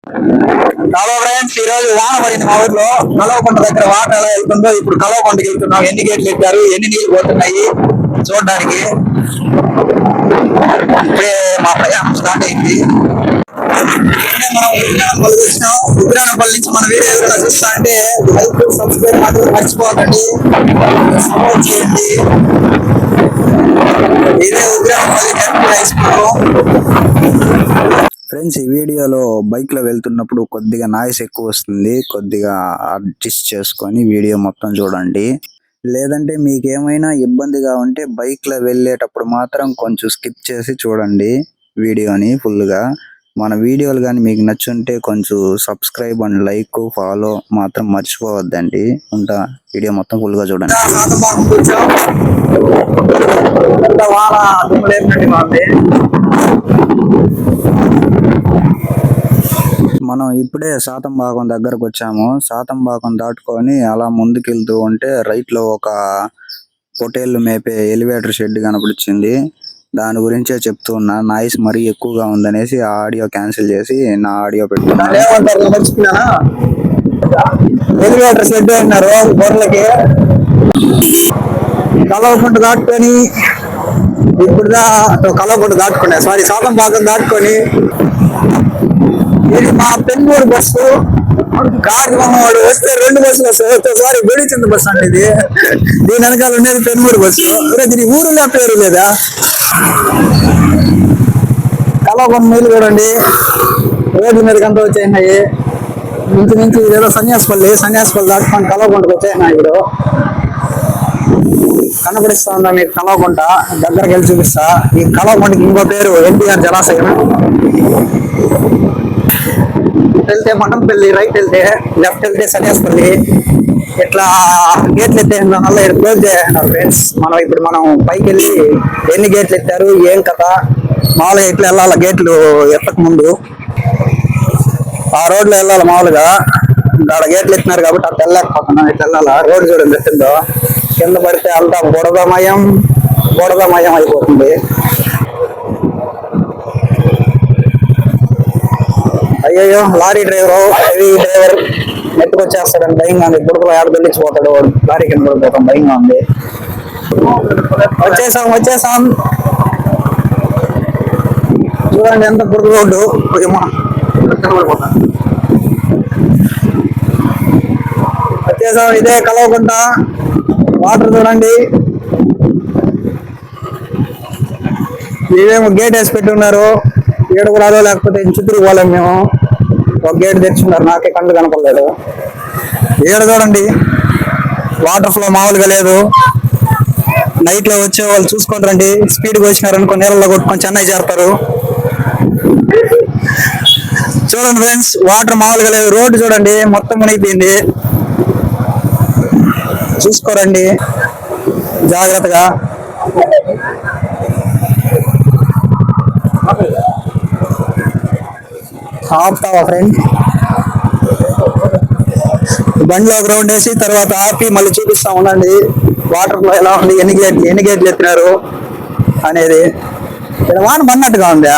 Hello friends, ఈ రోజు వాన పడింది మా ఊర్లో. కలవకొండ దగ్గర వాటర్ ఎలా వెళ్తుందో ఇప్పుడు కలవకొండకి వెళ్తున్నాం. ఎన్ని గేట్లు ఎట్టారు, ఎన్ని నీళ్లు పోతున్నాయి చూడడానికి ఇప్పుడే మా ప్రయాణం స్టార్ట్ అయింది. మనం ఉగ్రాణపల్లి వచ్చినాం. ఉగ్రాణపల్లి నుంచి మన వీడియో ఎవరైనా చూస్తా అంటే లైక్ సబ్స్క్రైబ్ మాత్రం మర్చిపోకండి, సపోర్ట్ చేయండి. ఇదే ఉగ్రాణపల్లి హై స్కూల్. ఫ్రెండ్స్, ఈ వీడియోలో బైక్ లో వెళ్తున్నప్పుడు కొద్దిగా నాయిస్ ఎక్కువ వస్తుంది. కొద్దిగా అడ్జస్ట్ చేసుకొని వీడియో మొత్తం చూడండి. లేదంటే మీకు ఏమైనా ఇబ్బందిగా ఉంటే బైక్ లో వెళ్ళేటప్పుడు మాత్రం కొంచెం స్కిప్ చేసి చూడండి వీడియోని ఫుల్ గా. మన వీడియోలు కానీ మీకు నచ్చుంటే కొంచెం సబ్స్క్రైబ్ అండ్ లైక్ ఫాలో మాత్రం మర్చిపోవద్దండి. ఉంటా, వీడియో మొత్తం ఫుల్ గా చూడండి. మనం ఇప్పుడే శాతంబాగం దగ్గరకు వచ్చాము. శాతంబాగం దాటుకొని అలా ముందుకెళ్తూ ఉంటే రైట్ లో ఒక పొటేళ్లు మేపే ఎలివేటర్ షెడ్ కనపడిచింది. దాని గురించే చెప్తూ ఉన్నా. నాయిస్ మరీ ఎక్కువగా ఉందనేసి ఆ ఆడియో క్యాన్సిల్ చేసి నా ఆడియో పెట్టుకున్నా. ఎలివేటర్ షెడ్ అన్నారు గొర్రెలకి. కలవకుంట దాటుకొని ఇప్పుడు కలవకుంట దాటుకున్నా, సారీ శాతంబాగం దాటుకొని ఇది మా పెన్నూరు బస్సు. వాడు వస్తే 2 బస్సులు వస్తాయి. సారీ, గొడిచింత బస్సు అంటే ఇది. దీని వెనకాల ఉండేది పెన్నూరు బస్సు. దీని ఊరులో పేరు లేదా? కలవకొండ నీళ్ళు చూడండి, రోడ్ల మీదకి అంతా వచ్చేసినాయి. నుంచి ఇదేదో సన్యాసపల్లి దాటుకొని కలవకొండకు వచ్చేసినాయి. ఇప్పుడు కనపడిస్తా ఉందా మీకు కలవకుంట? దగ్గరికి వెళ్ళి చూపిస్తా. ఈ కలవకుంటకి ఇంకో పేరు ఎన్టీఆర్ జలాశయం. వెళ్తే మఠంపల్లి, రైట్ వెళ్తే, లెఫ్ట్ వెళ్తే సన్యాసపల్లి. ఇట్లా గేట్లు ఎత్తేయడం క్లోజ్ చేస్తున్నారు ఫ్రెండ్స్. మనం పైకి వెళ్ళి ఎన్ని గేట్లు ఎత్తారు, ఏం కథ, మామూలుగా ఎట్లా వెళ్ళాలి గేట్లు ఎత్తక ముందు ఆ రోడ్లో వెళ్ళాలి. మామూలుగా ఆడ గేట్లు ఎత్తినారు కాబట్టి అట్లా వెళ్ళలేకపోతున్నాం. ఇట్లా వెళ్ళాలా? రోడ్డు చూడండి ఎత్తుందో. కింద పడితే అంతా బుడదమయం అయిపోతుంది. అయ్యో, లారీ హెవీ డ్రైవర్ నెట్టుకొచ్చేస్తాడని భయంగా ఉంది. బుడకలో ఆడ వెళ్ళిచ్చిపోతాడు వాడు. లారీ కింద పడిపోతాం, భయంగా ఉంది. వచ్చేసాం. చూడండి ఎంత బుడక రోడ్డు. వచ్చేసాం. ఇదే కలవకుంట. వాటర్ చూడండి. ఇదేమో గేట్ వేసి పెట్టి ఉన్నారు. ఏడుగు రాదో లేకపోతే చిత్తూరు పోలేము మేము. ఒక గేట్ తెచ్చున్నారు, నాకే కళ్ళు కనపడలేదు. ఏడు చూడండి, వాటర్ ఫ్లో మామూలుగా లేదు. నైట్ లో వచ్చే వాళ్ళు చూసుకుంటారండి. స్పీడ్గా వచ్చినారు అనుకో నీళ్ళలో కొట్టుకొని చెన్నై చేరుతారు. చూడండి ఫ్రెండ్స్, వాటర్ మామూలుగా లేదు. రోడ్డు చూడండి మొత్తం మునిగిపోయింది. చూసుకోరండి జాగ్రత్తగా. ఆపుతావా ఫ్రెండ్? బండిలో ఒక రౌండ్ వేసి తర్వాత ఆపి మళ్ళీ చూపిస్తా ఉండండి వాటర్ ఫ్లో ఎలా ఉంది, ఎన్ని గేట్లు ఎత్తినారు అనేది. ఇక్కడ వాన పడినట్టుగా ఉందా?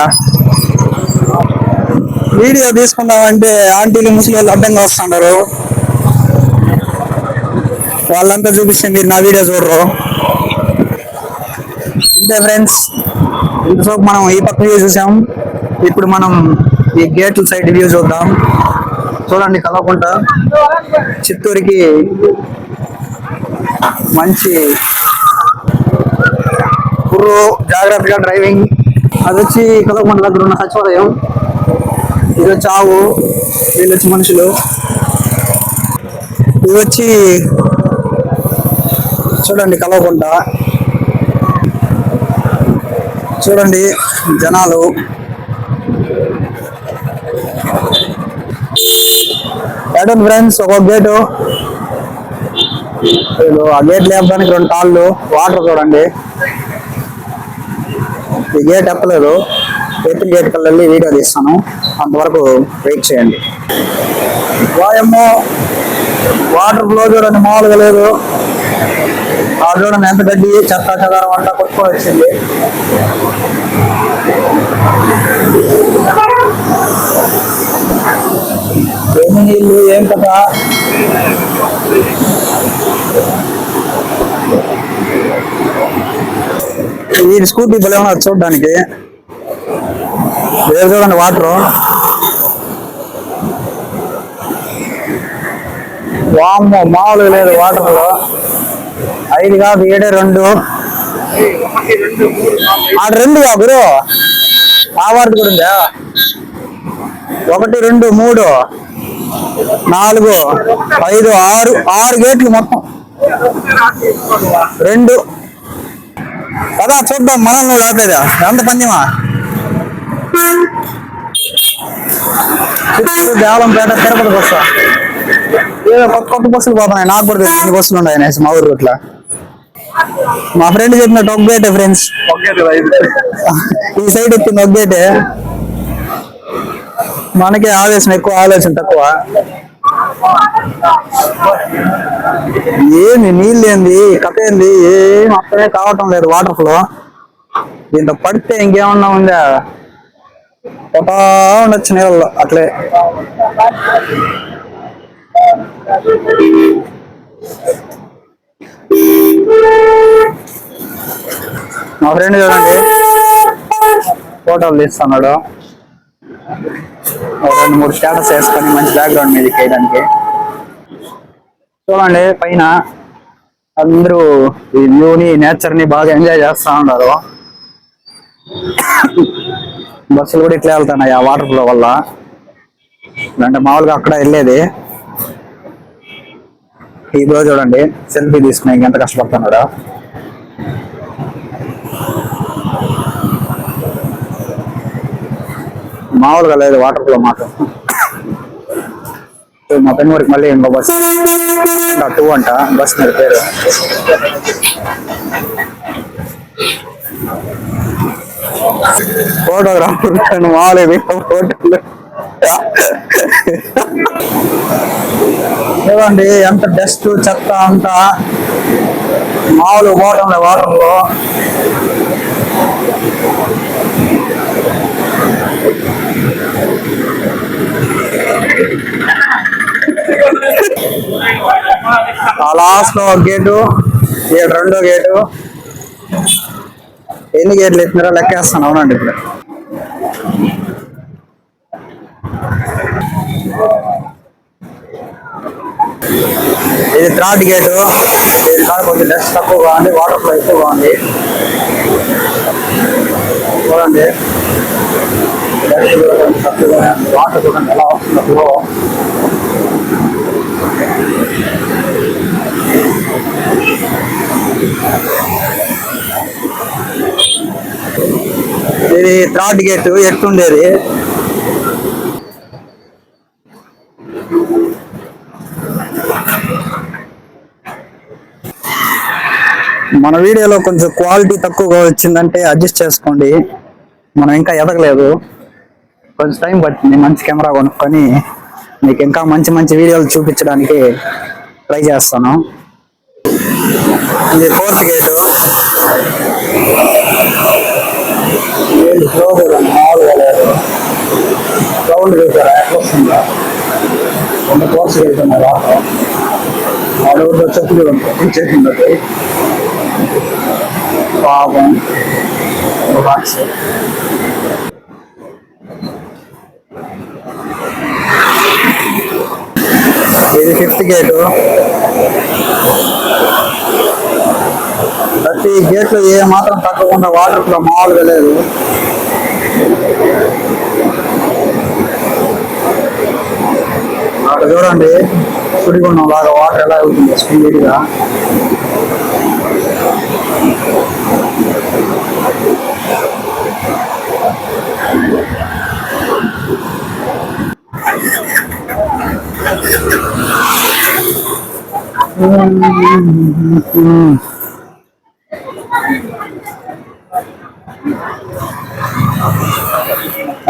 వీడియో తీసుకుందామంటే ఆంటీలు ముసలి అడ్డంగా వస్తున్నారు. వాళ్ళంతా చూపిస్తే మీరు నా వీడియో చూడరు. అంతే ఫ్రెండ్స్, ఇంతసేపు మనం ఈ పక్క వ్యూ చూసాం. ఇప్పుడు మనం ఈ గేట్ల సైడ్ వ్యూ చూద్దాం. చూడండి కలవకుంట చిత్తూరుకి మంచి గుర్రు, జాగ్రత్తగా డ్రైవింగ్. అది వచ్చి కలవకుంట దగ్గర ఉన్న సచివాలయం. ఇది వచ్చి ఆవు, వీళ్ళు వచ్చి మనుషులు. ఇది వచ్చి చూడండి కలవకుంట. చూడండి జనాలు. ఎడన్ ఫ్రెండ్స్, ఒక గేటు. ఆ గేట్ లేపడానికి 2 తాళ్ళు. వాటర్ చూడండి. ఈ గేట్ ఎప్పలేదు. ఎత్తిన గేట్ కల్లా వెళ్ళి వీడియో తీస్తాను, అంతవరకు వెయిట్ చేయండి. వాయమ్మో, వాటర్ ఫ్లో చూడండి మామూలుగా లేదు. ఆ చూడండి ఎంత గడ్డి, చెత్త చెదారం అంతా కొట్టుకొని వచ్చింది. నీళ్ళు ఏం కదా. ఈ స్కూటీ భలే ఉన్నారు చూడడానికి. వేరు చూడండి వాటర్. వామ్మో మామూలుగా లేదు వాటర్ లో. 5 కాదు 7 2. 2 గురు ఆ వార్డు కూడా ఉందా? 1 2 3 4 5 6 గేట్లు మొత్తం. 2 కదా చూద్దాం మనం లేకపోతే ఎంత పందిమా. దేవలంపేట తిరుపతికి వస్తా. ఏదో కొత్త బస్సులు పోతున్నాయి. నాకు కూడా ఎన్ని బస్సులు ఉన్నాయి అనేసి మా ఊరు రూట్ల. మా ఫ్రెండ్ చెప్పినట్టు ఒక గేటే ఫ్రెండ్స్. ఈ సైడ్ ఎత్తింది ఒక గేటే. మనకే ఆవేశం ఎక్కువ, ఆలోచన తక్కువ. ఏంది నీళ్ళు ఏంది కథ ఏంది ఏం అర్థమే కావటం లేదు. వాటర్ ఫ్లో దీంతో పడితే ఇంకేమన్నా ఉందా? ఒక ఉండొచ్చు నీళ్ళలో అట్లే. మా ఫ్రెండ్ చూడండి ఫోటోలు తీస్తున్నాడు. 2 3 స్టేటస్ వేసుకొని మంచి బ్యాక్గ్రౌండ్ మీద వేయడానికి. చూడండి పైన అందరూ ఈ వ్యూని, నేచర్ ని బాగా ఎంజాయ్ చేస్తా ఉన్నారు. బస్సులు కూడా ఇట్లా వెళ్తున్నాయి ఆ వాటర్ ఫ్లో వల్ల. అంటే మామూలుగా అక్కడ వెళ్ళేది. ఈ బ్రో చూడండి సెల్ఫీ తీసుకుని ఎంత కష్టపడుతున్నాడు. మామూలుగా లేదు వాటర్ ఫ్లో మాత్రం. మా పెన్ వరకు మళ్ళీ ఇంకో బస్ 2 అంట బస్ మీద పేరు. ఫోటోగ్రాఫర్ మామూలు ఫోటోలు చూడండి ఎంత డస్ట్ చెత్త అంతా మామూలు పోవటం వాటర్ లో. లాస్ట్ లో ఒక గేటు, 2వ గేటు. ఎన్ని గేట్లు ఎత్తున్నారో లెక్కేస్తాను. అవునండి ఇప్పుడు ఇది 3rd గేటు. దీని కాడ కొంచెం డస్ట్ తక్కువగా ఉంది, వాటర్ ఫ్లో ఎక్కువగా ఉంది. చూడండి తక్కువగా వాటర్ చూడండి ఎలా వస్తుందో ఫ్లో. ఇది 3rd గేటు ఎట్టుండేది. మన వీడియోలో కొంచెం క్వాలిటీ తక్కువగా వచ్చిందంటే అడ్జస్ట్ చేసుకోండి. మనం ఇంకా ఎదగలేదు, కొంచెం టైం పడుతుంది. మంచి కెమెరా కొనుక్కొని మీకు ఇంకా మంచి మంచి వీడియోలు చూపించడానికి ట్రై చేస్తాను. ఇది 4th గేటు. మామూలుగా లేదు. సౌండ్ చూసారా ఎట్లా వస్తుందా? 2 కోర్స్ వెళ్తున్నారు. వాడు చెప్పులు చేసింది పాపం. ఇది 5th గేటు. ప్రతి గేట్లో ఏ మాత్రం తగ్గకుండా వాటర్ ఫ్లో మామూలుగా లేదు. అక్కడ చూడండి సుడిగుండం లాగా వాటర్ ఎలా అవుతుంది స్పీడ్గా.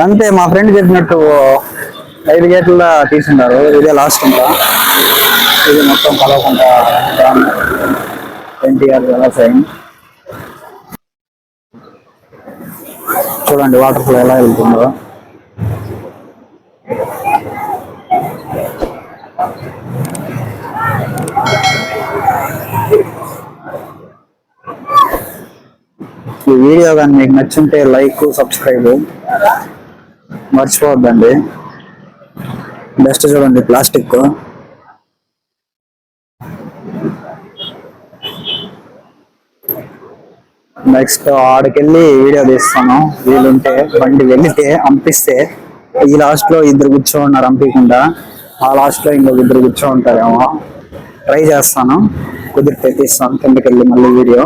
అంతే మా ఫ్రెండ్ చెప్పినట్టు 5 గేట్ల తీసుకున్నారు. ఇదే లాస్ట్ ఇంకా. ఇది మొత్తం కలవకుండా NTR వ్యవసాయం. చూడండి వాటర్ ఫ్లో ఎలా వెళ్తుందో. వీడియో కానీ మీకు నచ్చుంటే లైక్ సబ్స్క్రైబ్ మర్చిపోవద్దండి. బెస్ట్ చూడండి ప్లాస్టిక్. నెక్స్ట్ ఆడికెళ్ళి వీడియో తీస్తాను వీలుంటే, బండి వెళ్తే పంపిస్తే. ఈ లాస్ట్ లో ఇద్దరు కూర్చోన్నారు పంపించకుండా, ఆ లాస్ట్ లో ఇంకొక ఇద్దరు కూర్చోంటారేమో. ట్రై చేస్తాను, కుదిరితే తీస్తాను కిందకెళ్ళి మళ్ళీ వీడియో.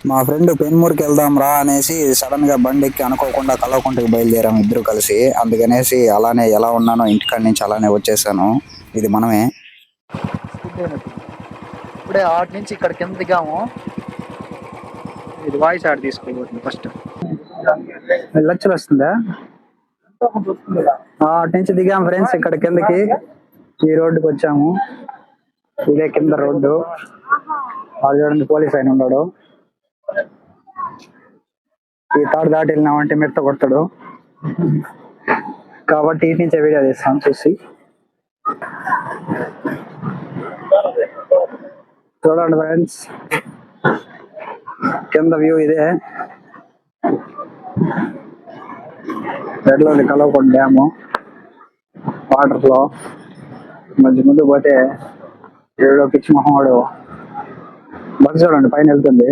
మా ఫ్రెండ్ పెన్మూర్కి వెళ్దాం రా అనేసి సడన్ గా బండి ఎక్కి అనుకోకుండా కల్లకుంటకి బయలుదేరాం ఇద్దరు కలిసి. అందుకనేసి అలానే ఎలా ఉన్నానో ఇంటికాడి నుంచి అలానే వచ్చేసాను. ఇది మనమే. ఇప్పుడే ఆటి నుంచి ఇక్కడ కింద దిగాము. ఇది వాయిస్ ఆడ తీసుకోబోతుంది ఫస్ట్. లక్షలు వస్తుందా? అటు నుంచి దిగాము ఫ్రెండ్స్ ఇక్కడ కిందకి. ఈ రోడ్డుకి వచ్చాము. ఇదే కింద రోడ్డు. అది చూడండి పోలీస్ ఆయన ఉన్నాడు. ఈ తాడు దాటి వెళ్ళినామంటే మెత్త కొడతాడు కాబట్టి ఇటు నుంచే వీడియో తీస్తాం చూసి. చూడండి ఫ్రెండ్స్ కింద వ్యూ ఇదే. రెడ్లోని కలవకొండ డ్యాము వాటర్ ఫ్లో. మంచి ముందు పోతే ఏడో పిచ్చి మొహమాడు బస్సు చూడండి పైన వెళ్తుంది.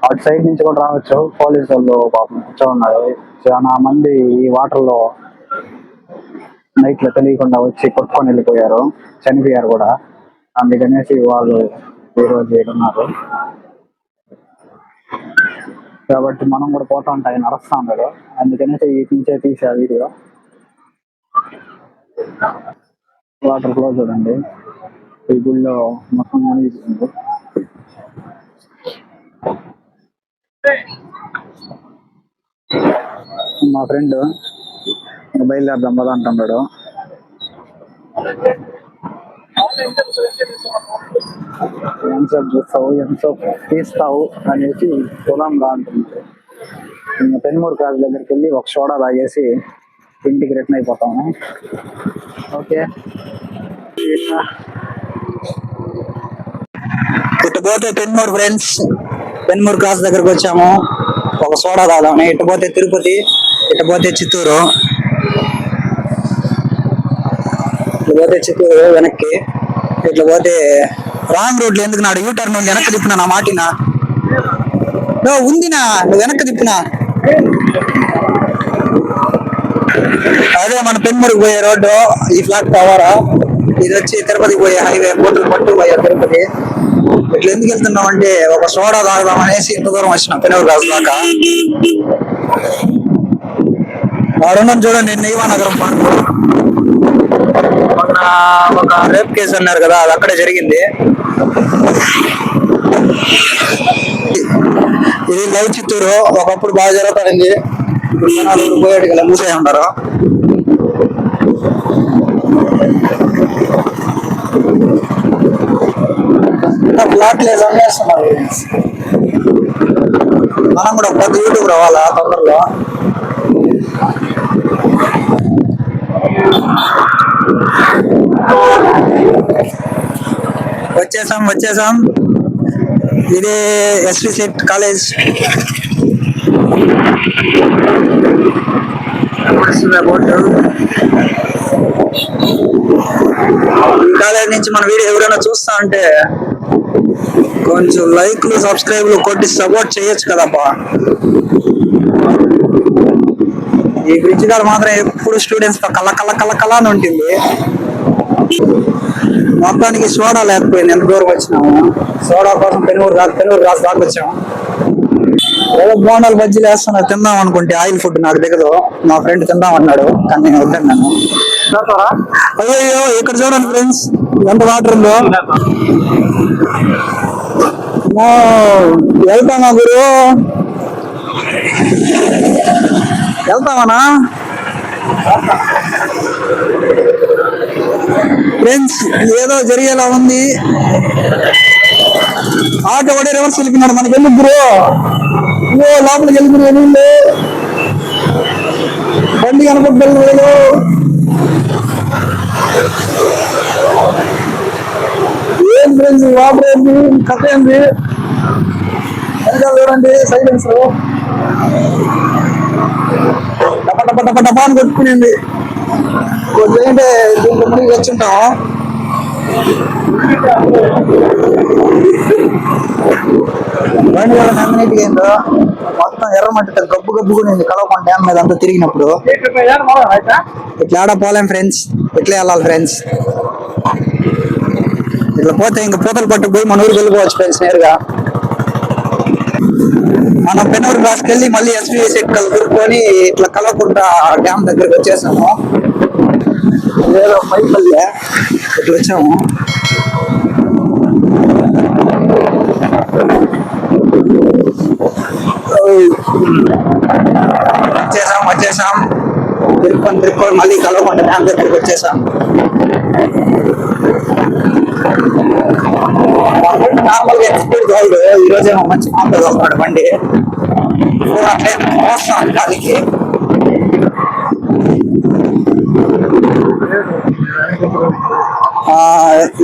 అటు సైడ్ నుంచి కూడా రావచ్చు. పోలీసు వాళ్ళు పాపం కూర్చో ఉన్నారు. చాలా మంది ఈ వాటర్ లో నైట్ లో తెలియకుండా వచ్చి కొట్టుకొని వెళ్ళిపోయారు, చనిపోయారు కూడా. అందుకనేసి వాళ్ళు ఈరోజు ఉన్నారు. కాబట్టి మనం కూడా పోతా ఉంటాయి నడుస్తా ఉంటాడు. అందుకనేసి ఇటు నుంచే తీసా వీడియో. వాటర్ ఫ్లో చూడండి. ఈ గుళ్ళో మొత్తం మునిగిస్తుంది. మా ఫ్రెండ్ బయలుదేరదాం పద అంటున్నాడు. ఎంతసేపు చూస్తావు, ఎంతసేపు తీస్తావు అనేసి పొలం రా అంటుంది. పెన్మూరు క్రాస్ దగ్గరికి వెళ్ళి ఒక సోడా తాగేసి ఇంటికి రిటర్న్ అయిపోతాము. ఓకే, ఇటు పోతే పెన్మూరు ఫ్రెండ్స్, పెన్మూరు క్రాస్ దగ్గరకు వచ్చాము. ఒక సోడా తాగాము. ఇటు పోతే తిరుపతి, ఇటు పోతే చిత్తూరు. ఇట్లా పోతే చిత్తూరు వెనక్కి, ఇట్లా పోతే రాంగ్ రోడ్లు ఎందుకు నాడు యూటర్న్ ఉంది. వెనక్కి తిప్పినా నా మాటినా ఉందినా, నువ్వు వెనక్కి తిప్పినా. అదే మన పెన్మూరుకు పోయే రోడ్డు. ఈ ఫ్లాట్ టవరా, ఇది వచ్చి తిరుపతికి పోయే హైవే. కోట్లు పట్టు పోయే తిరుపతి. ఇట్లా ఎందుకు వెళ్తున్నాం అంటే ఒక సోడా తాగుదాం అనేసి ఇంత దూరం వచ్చినాం పెనుగోలు రాజు దాకా. వాడున్నాం చూడండి నగరం పార్క్. మొన్న ఒక రేప్ కేసు అన్నారు కదా, అది అక్కడే జరిగింది. ఇది లవ్ చిత్తూరు. ఒకప్పుడు బాగా జరుగుతుంది. ఇప్పుడు జనాలు పోయేటి కదా మూసే ఉంటారు. ఫ్లాట్ లేదు అమ్మేస్తున్నారు. మనం కూడా పెద్ద యూట్యూబ్ రావాలా తొందరలో. వచ్చేసాం. ఇదే ఎస్వి సెట్ కాలేజ్. ఈ కాలేజ్ నుంచి మన వీడియో ఎవరైనా చూస్తా అంటే కొంచెం లైక్లు సబ్స్క్రైబ్లు కొట్టి సపోర్ట్ చేయొచ్చు కదబ్బా. ఈ బ్రిడ్జ్ గారు మాత్రం ఎప్పుడు స్టూడెంట్స్ తో కళ్ళ అని ఉంటుంది. మొత్తానికి సోడా లేకపోయింది. ఎంత దూరం వచ్చినాము సోడా కోసం. పెనుగూరు రాజు దాకా వచ్చాము. ఏదో బోండాలు బజ్జీలు వేస్తున్నా తిందాం అనుకుంటే ఆయిల్ ఫుడ్ నాకు దిగదు. మా ఫ్రెండ్ తిందాం అన్నాడు కానీ నేను వద్దన్నాను. అయ్యో ఇక్కడ చూడండి ఫ్రెండ్స్ ఎంత వాటర్ ఉందో. వెళ్తామా గురు, వెళ్తామనా ఫ్రెండ్స్? ఏదో జరిగేలా ఉంది. ఆటో ఒకటే రివర్స్ వెళ్ళిపోయినాడు. మనకి వెళ్ళి గురు లోపలికి వెళ్ళిపోయి నీళ్ళు బండి కనుకుంటు ఏం ఫ్రెండ్స్ వాటర్ ఏంది కథ ఏంది? చూడండి సైలెన్స్ డబ్బా కొట్టుకునింది. కొంచెం ఏంటంటే దీంట్లో మునిగి వచ్చుంటాం. బండి కూడా నమ్మినట్టుగా ఏందో మొత్తం ఎర్రమట్టి గబ్బు గబ్బుకునింది కలవకుండా డ్యామ్ మీద అంతా తిరిగినప్పుడు. ఇట్లా ఆడ పోలేం ఫ్రెండ్స్, ఇట్లా వెళ్ళాలి ఫ్రెండ్స్. ఇట్లా పోతే ఇంకా పూతలు పట్టుకు పోయి మన ఊరికి వెళ్ళిపోవచ్చు ఫ్రెండ్స్ నేరుగా. మనం పెన్నూరు క్రాస్కి వెళ్ళి మళ్ళీ ఎస్వి సెట్ తిరుక్కొని ఇట్లా కలవకుండా డ్యామ్ దగ్గరికి వచ్చేసాము. ఏదో పైకి వెళ్ళే ఇట్లా వచ్చాము. వచ్చేసాం తిరుక్కొని మళ్ళీ కలవకుండా డ్యామ్ దగ్గరికి వచ్చేసాం. నార్మల్గా ఎక్స్పీడ్ కాదు, ఈరోజేమో మంచి మామూలుగా వస్తున్నాడు బండి. అట్లే వస్తాం గాలికి.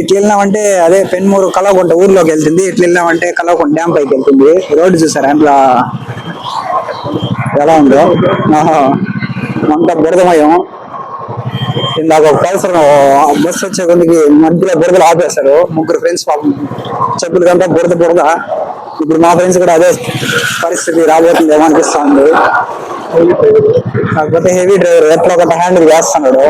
ఇట్లా వెళ్ళినామంటే అదే పెన్మూరు కలవకుంట ఊర్లోకి వెళ్తుంది. ఇట్లా వెళ్ళినామంటే కలవకుంట డ్యామ్ పైకి వెళ్తుంది. రోడ్డు చూసారా అట్లా ఎలా ఉందో. అంతా బురదమయం. ఇందాక ఒక పల్సర్ బస్సు వచ్చే కొద్దికి మధ్యలో బురదలు ఆపేశారు. ముగ్గురు ఫ్రెండ్స్ పాపం చెప్పులకంతా బురద. ఇప్పుడు మా ఫ్రెండ్స్ కూడా అదే పరిస్థితి రాబోతుందేమో అనిపిస్తా ఉంది. కాకపోతే హెవీ డ్రైవర్ ఎట్లా ఒక హ్యాండిల్ చేస్తున్నాడు.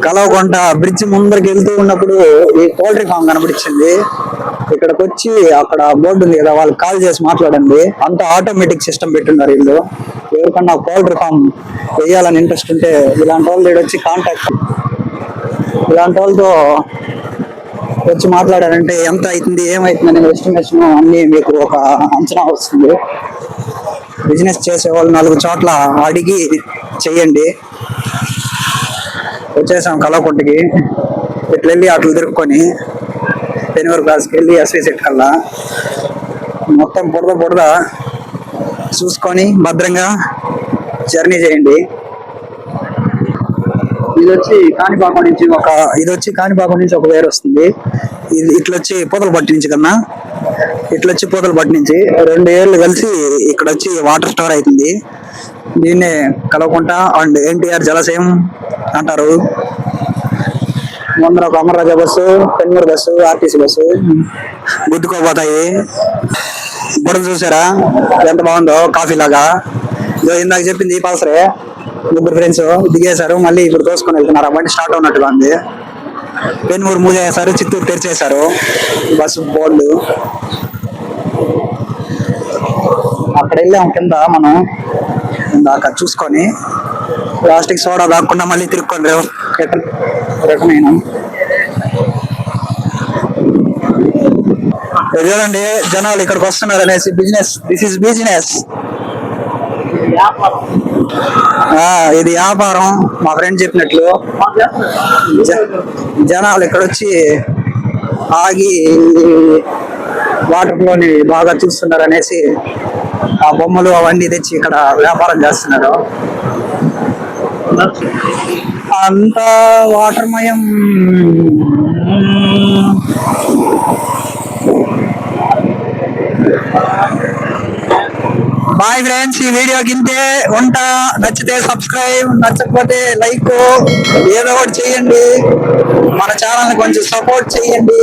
కలవకుంట బ్రిడ్జ్ ముందరికి వెళ్తూ ఉన్నప్పుడు ఈ పౌల్ట్రీ ఫామ్ కనబడిచ్చింది. ఇక్కడికి వచ్చి అక్కడ బోర్డు ఉంది కదా, వాళ్ళు కాల్ చేసి మాట్లాడండి. అంతా ఆటోమేటిక్ సిస్టమ్ పెట్టున్నారు వీళ్ళు. ఎవరికన్నా పౌల్ట్రీ ఫామ్ వేయాలని ఇంట్రెస్ట్ ఉంటే ఇలాంటి వాళ్ళు వచ్చి కాంటాక్ట్, ఇలాంటి వాళ్ళతో వచ్చి మాట్లాడారంటే ఎంత అవుతుంది ఏమవుతుంది అనే ఎస్టిమేషన్ అన్ని మీకు ఒక అంచనా వస్తుంది. బిజినెస్ చేసే వాళ్ళు 4 చోట్ల అడిగి చెయ్యండి. వచ్చేసాం కలవకుంటకి. ఇట్లా వెళ్ళి అట్లు తిరుక్కొని పెనుగూరు క్లాస్కి వెళ్ళి ఎస్వి సెట్ కల్లా మొత్తం బురద చూసుకొని భద్రంగా జర్నీ చేయండి. ఇది వచ్చి కాణిపాకం నుంచి ఒక వేరు వస్తుంది. ఇది ఇట్లొచ్చి పూతలపట్టు నుంచి కన్నా ఇట్లొచ్చి పూతలపట్టు నుంచి 2 ఏళ్ళు కలిసి ఇక్కడ వచ్చి వాటర్ స్టోర్ అవుతుంది. దీన్నే కలవకుంట అండ్ ఎన్టీఆర్ జలాశయం అంటారు. ముందర ఒక Amara Raja bus, Penumuru bus, RTC bus గుద్దుకోపోతాయి. బుడద చూసారా ఎంత బాగుందో, కాఫీ లాగా. ఇందాక చెప్పింది పల్సరే. ముగ్గురు ఫ్రెండ్స్ దిగేశారు, మళ్ళీ ఇప్పుడు తోసుకొని వెళ్తున్నారు. ఆ బండి స్టార్ట్ అవునట్టుగా ఉంది. పెన్మూరు మూసేశారు, చిత్తూరు తెరిచేశారు బస్సు బోర్డు. అక్కడ వెళ్ళాం కింద మనం ఇందాక చూసుకొని ప్లాస్టిక్ సోడా దాక్కుండా మళ్ళీ తిరుక్కొని రిటర్న్ అయినాం. చూడండి జనాలు ఇక్కడికి వస్తున్నారు అనేసి. This is business. ఇది వ్యాపారం. మా ఫ్రెండ్ చెప్పినట్లు జనాలు ఇక్కడ వచ్చి ఆగి వాటర్ ఫ్లోని బాగా చూస్తున్నారు అనేసి ఆ బొమ్మలు అవన్నీ తెచ్చి ఇక్కడ వ్యాపారం చేస్తున్నారు. అంతా వాటర్ మయం. బాయ్ ఫ్రెండ్స్, ఈ వీడియో కిందే ఉంటా. నచ్చితే సబ్స్క్రైబ్, నచ్చకపోతే లైక్ ఏదో ఒకటి చేయండి. మన ఛానల్ ని కొంచెం సపోర్ట్ చేయండి.